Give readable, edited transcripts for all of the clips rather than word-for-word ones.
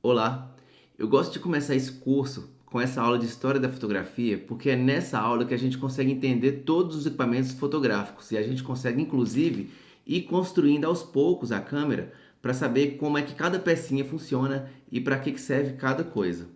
Olá, eu gosto de começar esse curso com essa aula de História da Fotografia, porque é nessa aula que a gente consegue entender todos os equipamentos fotográficos e a gente consegue, inclusive, ir construindo aos poucos a câmera para saber como é que cada pecinha funciona e para que serve cada coisa.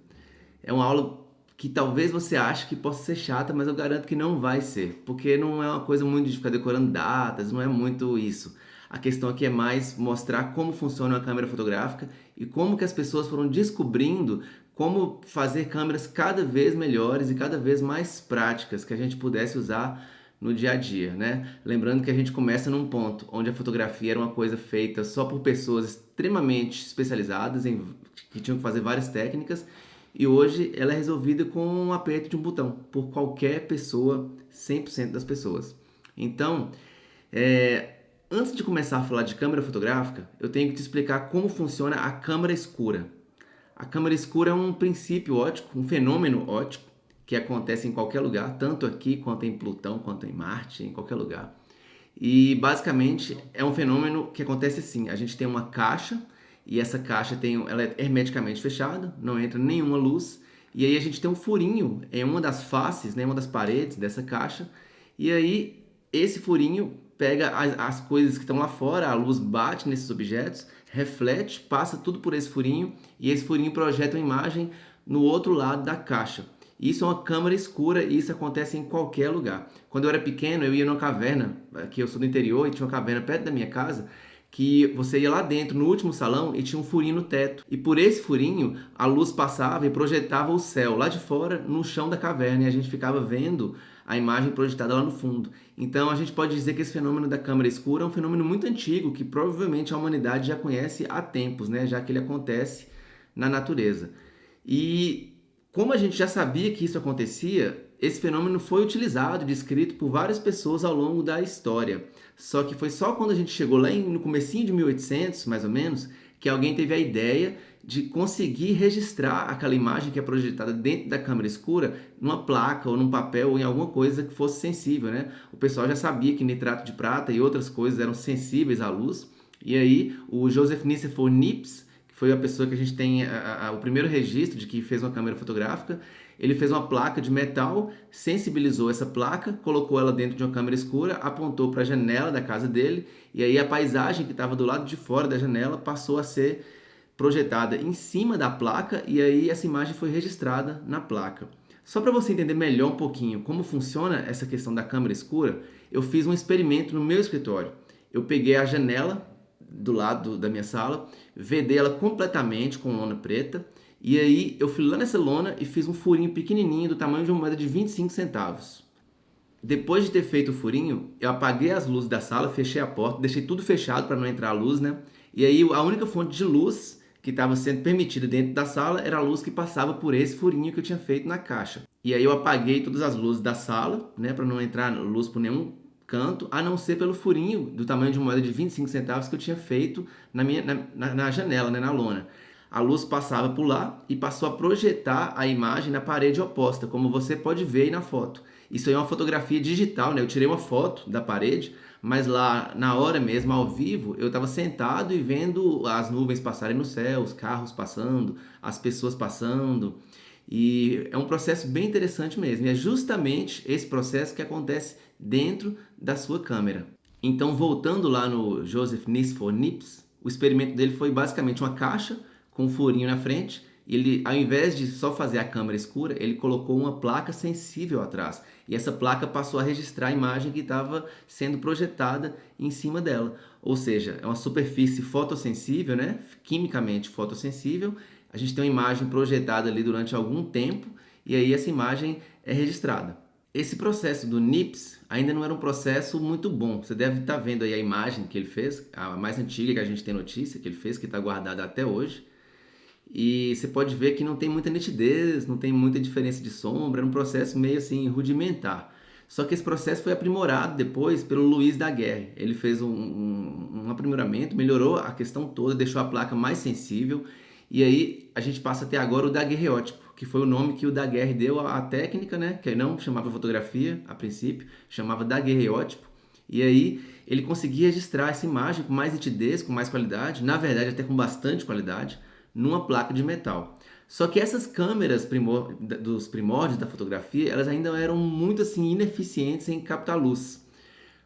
É uma aula que talvez você ache que possa ser chata, mas eu garanto que não vai ser, porque não é uma coisa muito de ficar decorando datas, não é muito isso. A questão aqui é mais mostrar como funciona uma câmera fotográfica e como que as pessoas foram descobrindo como fazer câmeras cada vez melhores e cada vez mais práticas que a gente pudesse usar no dia a dia, né? Lembrando que a gente começa num ponto onde a fotografia era uma coisa feita só por pessoas extremamente especializadas que tinham que fazer várias técnicas e hoje ela é resolvida com um aperto de um botão por qualquer pessoa, 100% das pessoas. Então, antes de começar a falar de câmera fotográfica, eu tenho que te explicar como funciona a câmera escura. A câmera escura é um princípio óptico, um fenômeno óptico que acontece em qualquer lugar, tanto aqui quanto em Plutão, quanto em Marte, em qualquer lugar. E basicamente é um fenômeno que acontece assim: a gente tem uma caixa e essa caixa ela é hermeticamente fechada, não entra nenhuma luz, e aí a gente tem um furinho em uma das faces, né, uma das paredes dessa caixa, e aí esse furinho pega as coisas que estão lá fora, a luz bate nesses objetos, reflete, passa tudo por esse furinho e esse furinho projeta uma imagem no outro lado da caixa. Isso é uma câmara escura e isso acontece em qualquer lugar. Quando eu era pequeno, eu ia numa caverna, que eu sou do interior e tinha uma caverna perto da minha casa, que você ia lá dentro, no último salão, e tinha um furinho no teto. E por esse furinho, a luz passava e projetava o céu lá de fora, no chão da caverna, e a gente ficava vendo a imagem projetada lá no fundo. Então a gente pode dizer que esse fenômeno da câmara escura é um fenômeno muito antigo, que provavelmente a humanidade já conhece há tempos, né? Já que ele acontece na natureza. E como a gente já sabia que isso acontecia, esse fenômeno foi utilizado e descrito por várias pessoas ao longo da história. Só que foi só quando a gente chegou lá no comecinho de 1800, mais ou menos, que alguém teve a ideia de conseguir registrar aquela imagem que é projetada dentro da câmera escura numa placa ou num papel ou em alguma coisa que fosse sensível, né? O pessoal já sabia que nitrato de prata e outras coisas eram sensíveis à luz. E aí o Joseph Nicephore Niepce, que foi a pessoa que a gente tem o primeiro registro de que fez uma câmera fotográfica, ele fez uma placa de metal, sensibilizou essa placa, colocou ela dentro de uma câmera escura, apontou para a janela da casa dele e aí a paisagem que estava do lado de fora da janela passou a ser projetada em cima da placa e aí essa imagem foi registrada na placa. Só para você entender melhor um pouquinho como funciona essa questão da câmera escura, eu fiz um experimento no meu escritório. Eu peguei a janela do lado da minha sala, vedei ela completamente com lona preta e aí eu fui lá nessa lona e fiz um furinho pequenininho do tamanho de uma moeda de 25 centavos. Depois de ter feito o furinho, eu apaguei as luzes da sala, fechei a porta, deixei tudo fechado para não entrar a luz, né? E aí a única fonte de luz que estava sendo permitida dentro da sala era a luz que passava por esse furinho que eu tinha feito na caixa. E aí eu apaguei todas as luzes da sala, né, para não entrar luz por nenhum canto, a não ser pelo furinho do tamanho de uma moeda de 25 centavos que eu tinha feito na janela, né, na lona. A luz passava por lá e passou a projetar a imagem na parede oposta, como você pode ver aí na foto. Isso aí é uma fotografia digital, né? Eu tirei uma foto da parede, mas lá na hora mesmo, ao vivo, eu estava sentado e vendo as nuvens passarem no céu, os carros passando, as pessoas passando. E é um processo bem interessante mesmo. E é justamente esse processo que acontece dentro da sua câmera. Então, voltando lá no Joseph Nicephore Niepce, o experimento dele foi basicamente uma caixa com um furinho na frente. Ele, ao invés de só fazer a câmera escura, ele colocou uma placa sensível atrás. E essa placa passou a registrar a imagem que estava sendo projetada em cima dela. Ou seja, é uma superfície fotossensível, né? Quimicamente fotossensível. A gente tem uma imagem projetada ali durante algum tempo e aí essa imagem é registrada. Esse processo do Niepce ainda não era um processo muito bom. Você deve estar vendo aí a imagem que ele fez, a mais antiga que a gente tem notícia que ele fez, que está guardada até hoje. E você pode ver que não tem muita nitidez, não tem muita diferença de sombra, era um processo meio assim rudimentar. Só que esse processo foi aprimorado depois pelo Louis Daguerre. Ele fez um aprimoramento, melhorou a questão toda, deixou a placa mais sensível. E aí a gente passa até agora o daguerreótipo, que foi o nome que o Daguerre deu à técnica, né? Que não chamava fotografia a princípio, chamava daguerreótipo. E aí ele conseguia registrar essa imagem com mais nitidez, com mais qualidade, na verdade até com bastante qualidade, numa placa de metal. Só que essas câmeras dos primórdios da fotografia, elas ainda eram muito assim ineficientes em captar luz.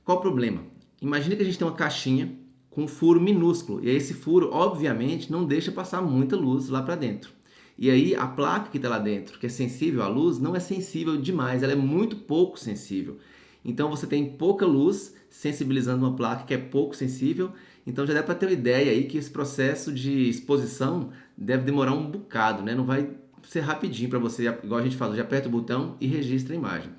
Qual o problema? Imagina que a gente tem uma caixinha com um furo minúsculo, e aí esse furo, obviamente, não deixa passar muita luz lá para dentro. E aí a placa que está lá dentro, que é sensível à luz, não é sensível demais, ela é muito pouco sensível. Então você tem pouca luz sensibilizando uma placa que é pouco sensível. Então já dá para ter uma ideia aí que esse processo de exposição deve demorar um bocado, né? Não vai ser rapidinho para você, igual a gente fala, já aperta o botão e registra a imagem.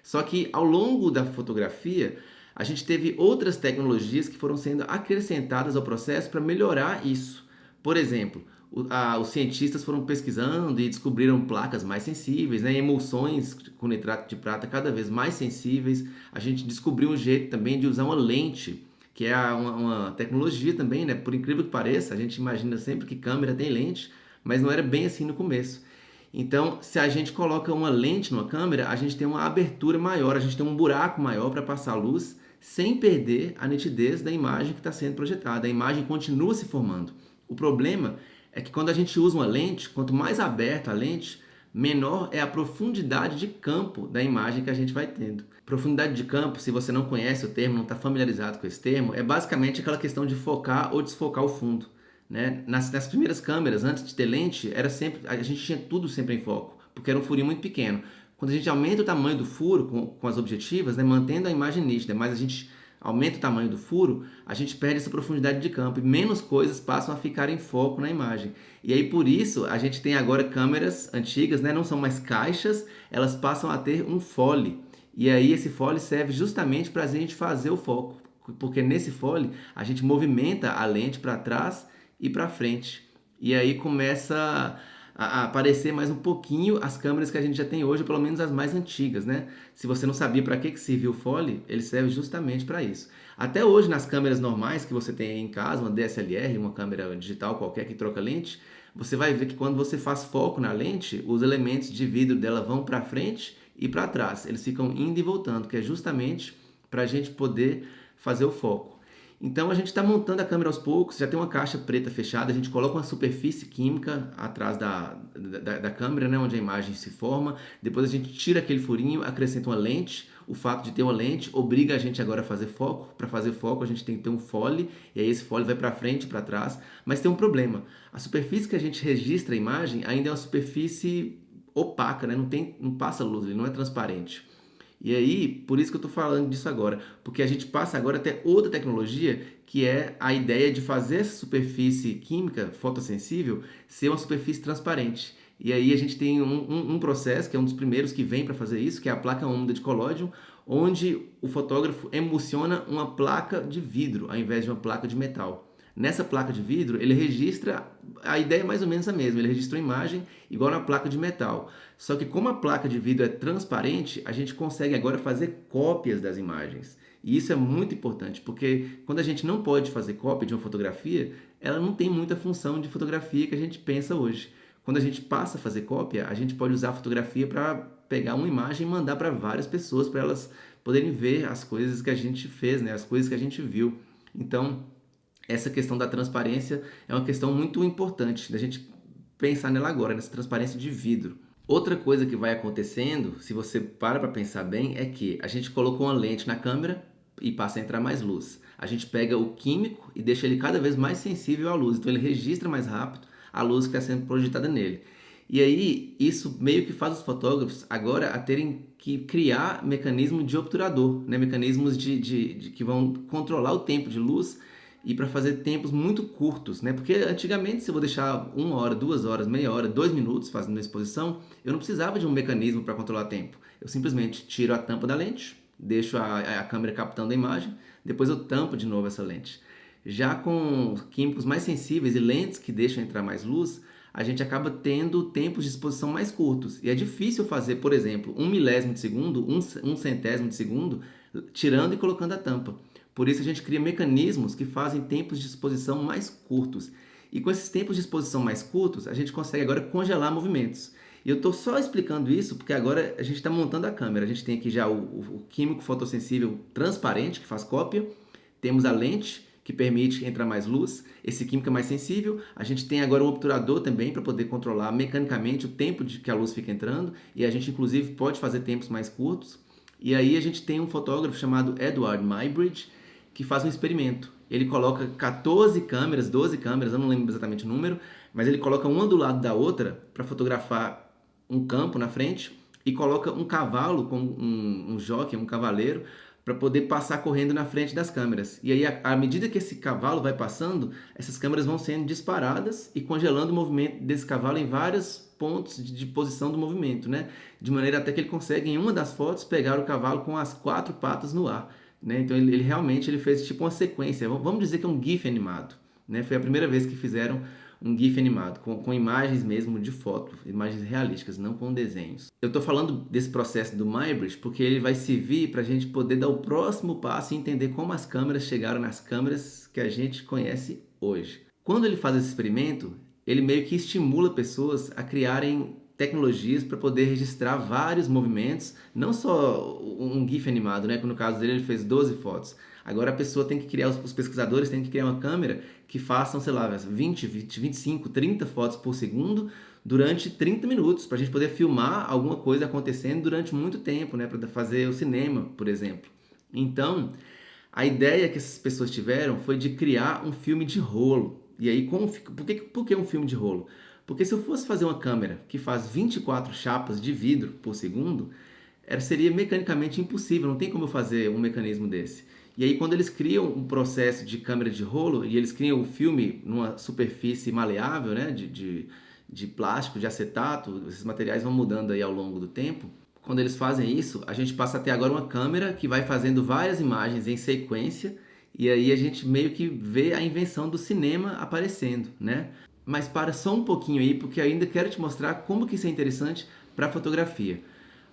Só que ao longo da fotografia, a gente teve outras tecnologias que foram sendo acrescentadas ao processo para melhorar isso. Por exemplo, os cientistas foram pesquisando e descobriram placas mais sensíveis, né, emulsões com nitrato de prata cada vez mais sensíveis. A gente descobriu um jeito também de usar uma lente, que é uma tecnologia também, né? Por incrível que pareça, a gente imagina sempre que câmera tem lente, mas não era bem assim no começo. Então, se a gente coloca uma lente numa câmera, a gente tem uma abertura maior, a gente tem um buraco maior para passar luz, sem perder a nitidez da imagem que está sendo projetada. A imagem continua se formando. O problema é que quando a gente usa uma lente, quanto mais aberta a lente, menor é a profundidade de campo da imagem que a gente vai tendo. Profundidade de campo, se você não conhece o termo, não está familiarizado com esse termo, é basicamente aquela questão de focar ou desfocar o fundo. Né? Nas primeiras câmeras, antes de ter lente, era sempre, a gente tinha tudo sempre em foco, porque era um furinho muito pequeno. Quando a gente aumenta o tamanho do furo com as objetivas, né, mantendo a imagem nítida, mas a gente aumenta o tamanho do furo, a gente perde essa profundidade de campo e menos coisas passam a ficar em foco na imagem. E aí por isso a gente tem agora câmeras antigas, né, não são mais caixas, elas passam a ter um fole. E aí esse fole serve justamente para a gente fazer o foco, porque nesse fole a gente movimenta a lente para trás e para frente. E aí começa a aparecer mais um pouquinho as câmeras que a gente já tem hoje, pelo menos as mais antigas, né? Se você não sabia para que serviu o fole, ele serve justamente para isso. Até hoje, nas câmeras normais que você tem em casa, uma DSLR, uma câmera digital qualquer que troca lente, você vai ver que quando você faz foco na lente, os elementos de vidro dela vão para frente e para trás. Eles ficam indo e voltando, que é justamente para a gente poder fazer o foco. Então a gente está montando a câmera aos poucos, já tem uma caixa preta fechada, a gente coloca uma superfície química atrás da câmera, né, onde a imagem se forma, depois a gente tira aquele furinho, acrescenta uma lente, o fato de ter uma lente obriga a gente agora a fazer foco, para fazer foco a gente tem que ter um fole, e aí esse fole vai para frente e para trás, mas tem um problema, a superfície que a gente registra a imagem ainda é uma superfície opaca, né, não passa luz, ele não é transparente. E aí, por isso que eu estou falando disso agora, porque a gente passa agora até outra tecnologia, que é a ideia de fazer essa superfície química fotossensível ser uma superfície transparente. E aí a gente tem um processo, que é um dos primeiros que vem para fazer isso, que é a placa úmida de collodion, onde o fotógrafo emulsiona uma placa de vidro, ao invés de uma placa de metal. Nessa placa de vidro, ele registra, a ideia é mais ou menos a mesma, ele registra uma imagem igual na placa de metal. Só que como a placa de vidro é transparente, a gente consegue agora fazer cópias das imagens. E isso é muito importante, porque quando a gente não pode fazer cópia de uma fotografia, ela não tem muita função de fotografia que a gente pensa hoje. Quando a gente passa a fazer cópia, a gente pode usar a fotografia para pegar uma imagem e mandar para várias pessoas, para elas poderem ver as coisas que a gente fez, né? As coisas que a gente viu. Então, essa questão da transparência é uma questão muito importante da gente pensar nela agora, nessa transparência de vidro. Outra coisa que vai acontecendo, se você para pensar bem, é que a gente colocou uma lente na câmera e passa a entrar mais luz. A gente pega o químico e deixa ele cada vez mais sensível à luz, então ele registra mais rápido a luz que está sendo projetada nele. E aí, isso meio que faz os fotógrafos agora a terem que criar mecanismos de obturador, né? Mecanismos que vão controlar o tempo de luz e para fazer tempos muito curtos, né? Porque antigamente, se eu vou deixar 1 hora, 2 horas, meia hora, 2 minutos fazendo uma exposição, eu não precisava de um mecanismo para controlar tempo. Eu simplesmente tiro a tampa da lente, deixo a câmera captando a imagem, depois eu tampo de novo essa lente. Já com químicos mais sensíveis e lentes que deixam entrar mais luz, a gente acaba tendo tempos de exposição mais curtos. E é difícil fazer, por exemplo, 1 milésimo de segundo, um centésimo de segundo, tirando e colocando a tampa. Por isso a gente cria mecanismos que fazem tempos de exposição mais curtos. E com esses tempos de exposição mais curtos, a gente consegue agora congelar movimentos. E eu estou só explicando isso porque agora a gente está montando a câmera. A gente tem aqui já o químico fotossensível transparente, que faz cópia. Temos a lente que permite entrar mais luz. Esse químico é mais sensível. A gente tem agora um obturador também para poder controlar mecanicamente o tempo de que a luz fica entrando, e a gente inclusive pode fazer tempos mais curtos. E aí a gente tem um fotógrafo chamado Edward Muybridge que faz um experimento. Ele coloca 14 câmeras, 12 câmeras, eu não lembro exatamente o número, mas ele coloca uma do lado da outra para fotografar um campo na frente e coloca um cavalo com um jockey, um cavaleiro, para poder passar correndo na frente das câmeras. E aí, à medida que esse cavalo vai passando, essas câmeras vão sendo disparadas e congelando o movimento desse cavalo em vários pontos de posição do movimento, né? De maneira até que ele consegue, em uma das fotos, pegar o cavalo com as 4 patas no ar, né? Então, ele realmente fez tipo uma sequência, vamos dizer que é um GIF animado, né? Foi a primeira vez que fizeram um GIF animado, com imagens mesmo de foto, imagens realísticas, não com desenhos. Eu estou falando desse processo do Muybridge porque ele vai servir para a gente poder dar o próximo passo e entender como as câmeras chegaram nas câmeras que a gente conhece hoje. Quando ele faz esse experimento, ele meio que estimula pessoas a criarem tecnologias para poder registrar vários movimentos, não só um GIF animado, né? No caso dele ele fez 12 fotos. Agora a pessoa tem que criar, os pesquisadores têm que criar uma câmera que façam, sei lá, 20, 25, 30 fotos por segundo durante 30 minutos, para a gente poder filmar alguma coisa acontecendo durante muito tempo, né? Para fazer o cinema, por exemplo. Então, a ideia que essas pessoas tiveram foi de criar um filme de rolo. E aí, por que um filme de rolo? Porque se eu fosse fazer uma câmera que faz 24 chapas de vidro por segundo, seria mecanicamente impossível, não tem como eu fazer um mecanismo desse. E aí quando eles criam um processo de câmera de rolo e eles criam o filme numa superfície maleável, né, de plástico, de acetato, esses materiais vão mudando aí ao longo do tempo. Quando eles fazem isso, a gente passa a ter agora uma câmera que vai fazendo várias imagens em sequência e aí a gente meio que vê a invenção do cinema aparecendo, né? Mas para só um pouquinho aí, porque eu ainda quero te mostrar como que isso é interessante para a fotografia.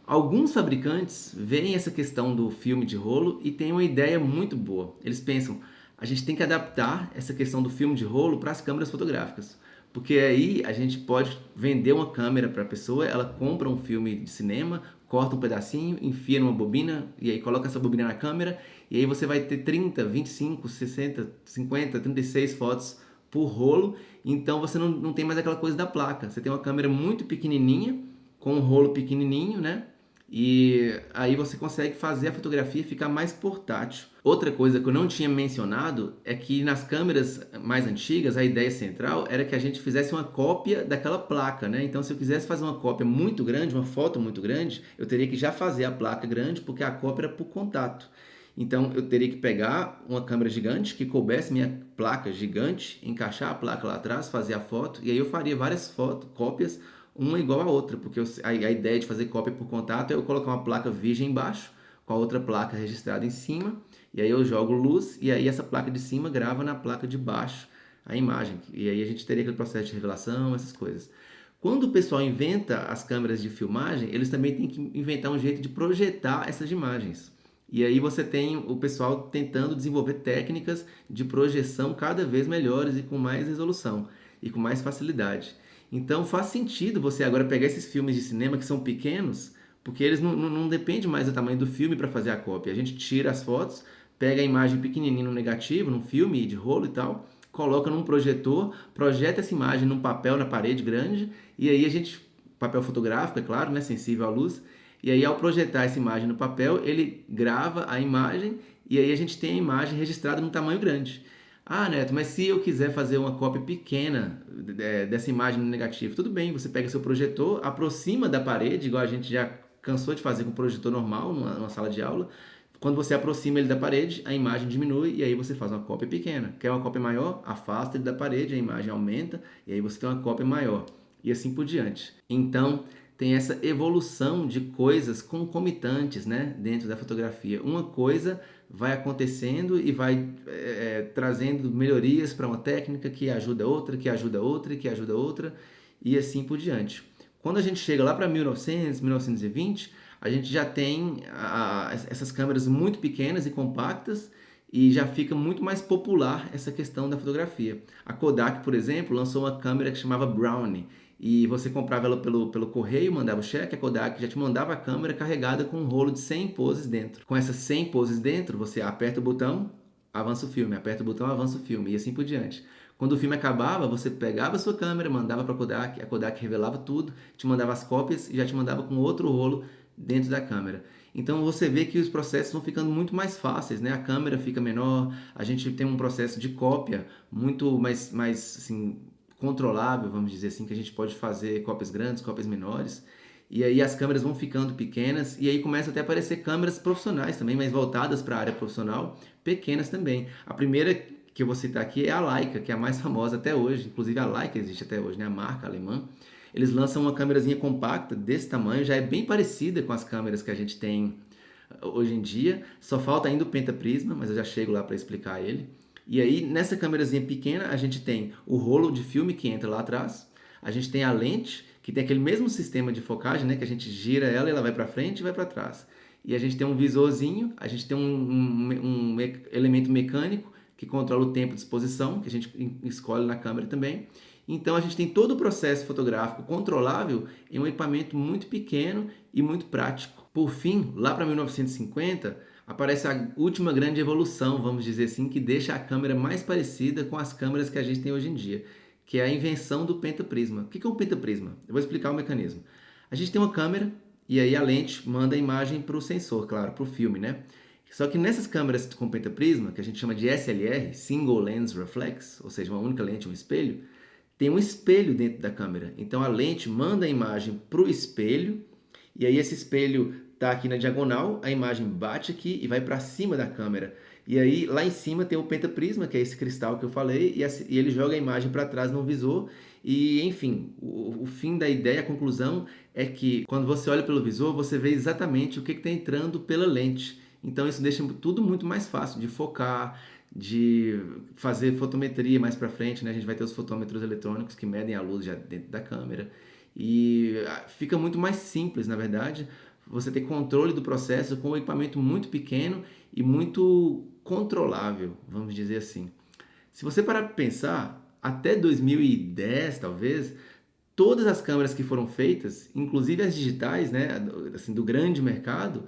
Alguns fabricantes veem essa questão do filme de rolo e têm uma ideia muito boa. Eles pensam, a gente tem que adaptar essa questão do filme de rolo para as câmeras fotográficas. Porque aí a gente pode vender uma câmera para a pessoa, ela compra um filme de cinema, corta um pedacinho, enfia numa bobina e aí coloca essa bobina na câmera e aí você vai ter 30, 25, 60, 50, 36 fotos por rolo. Então você não tem mais aquela coisa da placa. Você tem uma câmera muito pequenininha, com um rolo pequenininho, né? E aí você consegue fazer a fotografia ficar mais portátil. Outra coisa que eu não tinha mencionado é que nas câmeras mais antigas a ideia central era que a gente fizesse uma cópia daquela placa, né? Então se eu quisesse fazer uma cópia muito grande, uma foto muito grande, eu teria que já fazer a placa grande porque a cópia era por contato. Então eu teria que pegar uma câmera gigante que coubesse minha placa gigante, encaixar a placa lá atrás, fazer a foto e aí eu faria várias cópias uma igual a outra, porque a ideia de fazer cópia por contato é eu colocar uma placa virgem embaixo, com a outra placa registrada em cima, e aí eu jogo luz, e aí essa placa de cima grava na placa de baixo a imagem, e aí a gente teria aquele processo de revelação, essas coisas. Quando o pessoal inventa as câmeras de filmagem, eles também têm que inventar um jeito de projetar essas imagens. E aí você tem o pessoal tentando desenvolver técnicas de projeção cada vez melhores e com mais resolução e com mais facilidade. Então faz sentido você agora pegar esses filmes de cinema que são pequenos, porque eles não dependem mais do tamanho do filme para fazer a cópia. A gente tira as fotos, pega a imagem pequenininha no negativo, num filme de rolo e tal, coloca num projetor, projeta essa imagem num papel na parede grande, e aí a gente, papel fotográfico, é claro, né, sensível à luz, e aí ao projetar essa imagem no papel, ele grava a imagem, e aí a gente tem a imagem registrada num tamanho grande. Ah, Neto, mas se eu quiser fazer uma cópia pequena dessa imagem no negativo, tudo bem, você pega seu projetor, aproxima da parede, igual a gente já cansou de fazer com o projetor normal numa sala de aula. Quando você aproxima ele da parede, a imagem diminui e aí você faz uma cópia pequena. Quer uma cópia maior? Afasta ele da parede, a imagem aumenta e aí você tem uma cópia maior. E assim por diante. Então, tem essa evolução de coisas concomitantes, né, dentro da fotografia. Uma coisa vai acontecendo e vai trazendo melhorias para uma técnica que ajuda outra, que ajuda outra, que ajuda outra e assim por diante. Quando a gente chega lá para 1900, 1920, a gente já tem essas câmeras muito pequenas e compactas e já fica muito mais popular essa questão da fotografia. A Kodak, por exemplo, lançou uma câmera que chamava Brownie, e você comprava ela pelo correio, mandava o cheque, a Kodak já te mandava a câmera carregada com um rolo de 100 poses dentro. Com essas 100 poses dentro, você aperta o botão, avança o filme, aperta o botão, avança o filme, e assim por diante. Quando o filme acabava, você pegava a sua câmera, mandava para a Kodak revelava tudo, te mandava as cópias e já te mandava com outro rolo dentro da câmera. Então você vê que os processos vão ficando muito mais fáceis, né? A câmera fica menor, a gente tem um processo de cópia muito mais assim, controlável, vamos dizer assim, que a gente pode fazer cópias grandes, cópias menores. E aí as câmeras vão ficando pequenas e aí começam até a aparecer câmeras profissionais também, mas voltadas para a área profissional, pequenas também. A primeira que eu vou citar aqui é a Leica, que é a mais famosa até hoje. Inclusive a Leica existe até hoje, né? A marca alemã. Eles lançam uma câmerazinha compacta desse tamanho, já é bem parecida com as câmeras que a gente tem hoje em dia. Só falta ainda o pentaprisma, mas eu já chego lá para explicar ele. E aí nessa câmerazinha pequena a gente tem o rolo de filme que entra lá atrás. A gente tem a lente, que tem aquele mesmo sistema de focagem, né? Que a gente gira ela e ela vai para frente e vai para trás. E a gente tem um visorzinho, a gente tem um elemento mecânico que controla o tempo de exposição, que a gente escolhe na câmera também. Então a gente tem todo o processo fotográfico controlável em um equipamento muito pequeno e muito prático. Por fim, lá para 1950, aparece a última grande evolução, vamos dizer assim, que deixa a câmera mais parecida com as câmeras que a gente tem hoje em dia, que é a invenção do pentaprisma. O que é um pentaprisma? Eu vou explicar o mecanismo. A gente tem uma câmera e aí a lente manda a imagem para o sensor, claro, para o filme, né? Só que nessas câmeras com pentaprisma, que a gente chama de SLR, Single Lens Reflex, ou seja, uma única lente, um espelho, tem um espelho dentro da câmera. Então a lente manda a imagem para o espelho, e aí esse espelho está aqui na diagonal, a imagem bate aqui e vai para cima da câmera. E aí lá em cima tem o pentaprisma, que é esse cristal que eu falei, e ele joga a imagem para trás no visor. E enfim, o fim da ideia, a conclusão é que quando você olha pelo visor, você vê exatamente o que está entrando pela lente. Então isso deixa tudo muito mais fácil de focar, de fazer fotometria mais para frente, né? A gente vai ter os fotômetros eletrônicos que medem a luz já dentro da câmera e fica muito mais simples, na verdade, você ter controle do processo com um equipamento muito pequeno e muito controlável, vamos dizer assim. Se você parar para pensar, até 2010 talvez, todas as câmeras que foram feitas, inclusive as digitais, né, assim, do grande mercado,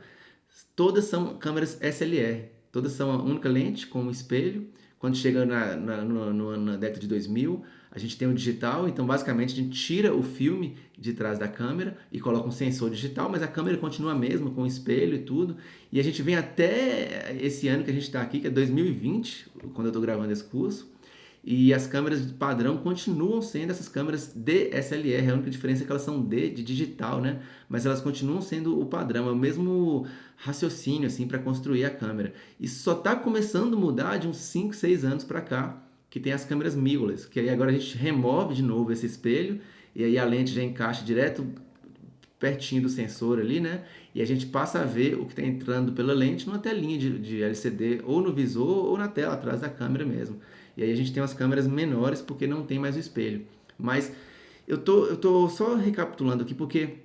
todas são câmeras SLR. Todas são a única lente com um espelho. Quando chega na década de 2000, a gente tem o digital. Então, basicamente, a gente tira o filme de trás da câmera e coloca um sensor digital, mas a câmera continua a mesma, com o espelho e tudo. E a gente vem até esse ano que a gente está aqui, que é 2020, quando eu estou gravando esse curso. E as câmeras de padrão continuam sendo essas câmeras DSLR, a única diferença é que elas são D de digital, né? Mas elas continuam sendo o padrão, é o mesmo raciocínio assim para construir a câmera. Isso só está começando a mudar de uns 5, 6 anos para cá, que tem as câmeras mirrorless, que aí agora a gente remove de novo esse espelho e aí a lente já encaixa direto pertinho do sensor ali, né? E a gente passa a ver o que está entrando pela lente numa telinha de LCD, ou no visor, ou na tela, atrás da câmera mesmo. E aí a gente tem umas câmeras menores porque não tem mais o espelho. Mas eu tô só recapitulando aqui porque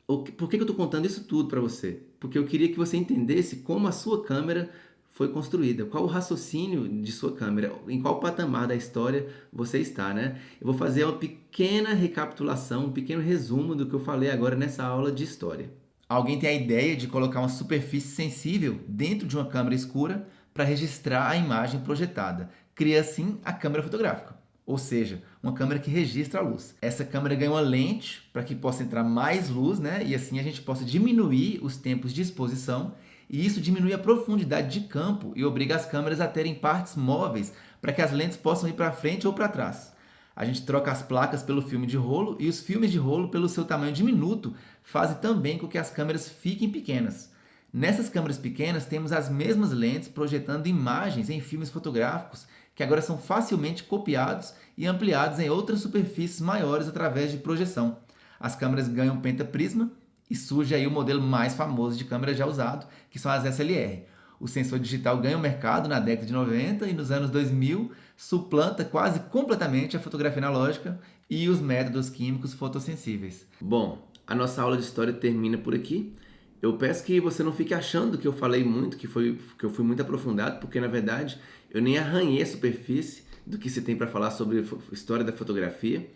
por que eu estou contando isso tudo para você? Porque eu queria que você entendesse como a sua câmera foi construída, qual o raciocínio de sua câmera, em qual patamar da história você está, né? Eu vou fazer uma pequena recapitulação, um pequeno resumo do que eu falei agora nessa aula de história. Alguém tem a ideia de colocar uma superfície sensível dentro de uma câmera escura para registrar a imagem projetada. Cria assim a câmera fotográfica, ou seja, uma câmera que registra a luz. Essa câmera ganha uma lente para que possa entrar mais luz, né? E assim a gente possa diminuir os tempos de exposição, e isso diminui a profundidade de campo e obriga as câmeras a terem partes móveis para que as lentes possam ir para frente ou para trás. A gente troca as placas pelo filme de rolo e os filmes de rolo, pelo seu tamanho diminuto, fazem também com que as câmeras fiquem pequenas. Nessas câmeras pequenas temos as mesmas lentes projetando imagens em filmes fotográficos que agora são facilmente copiados e ampliados em outras superfícies maiores através de projeção. As câmeras ganham pentaprisma e surge aí o modelo mais famoso de câmera já usado, que são as SLR. O sensor digital ganha o mercado na década de 90 e nos anos 2000 suplanta quase completamente a fotografia analógica e os métodos químicos fotossensíveis. Bom, a nossa aula de história termina por aqui. Eu peço que você não fique achando que eu falei muito, que eu fui muito aprofundado, porque na verdade eu nem arranhei a superfície do que se tem para falar sobre a história da fotografia.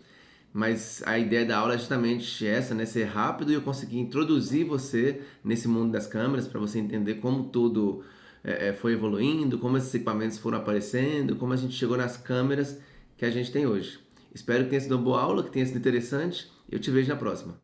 Mas a ideia da aula é justamente essa, né? Ser rápido e eu conseguir introduzir você nesse mundo das câmeras para você entender como tudo foi evoluindo, como esses equipamentos foram aparecendo, como a gente chegou nas câmeras que a gente tem hoje. Espero que tenha sido uma boa aula, que tenha sido interessante. Eu te vejo na próxima.